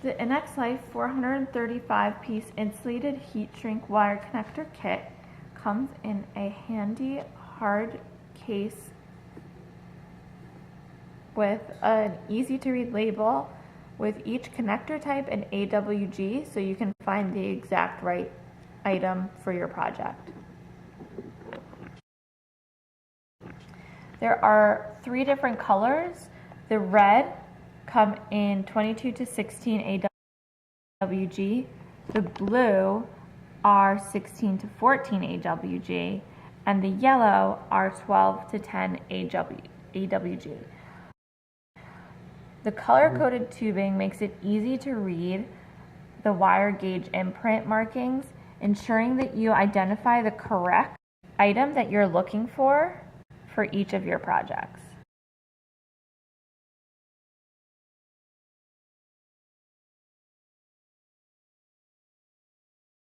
The INEX Life 435-piece insulated heat shrink wire connector kit comes in a handy hard case with an easy-to-read label with each connector type and AWG, so you can find the exact right item for your project. There are 3 different colors. The red come in 22 to 16 AWG. The blue are 16 to 14 AWG, and the yellow are 12 to 10 AWG. The color-coded tubing makes it easy to read the wire gauge imprint markings, ensuring that you identify the correct item that you're looking for each of your projects.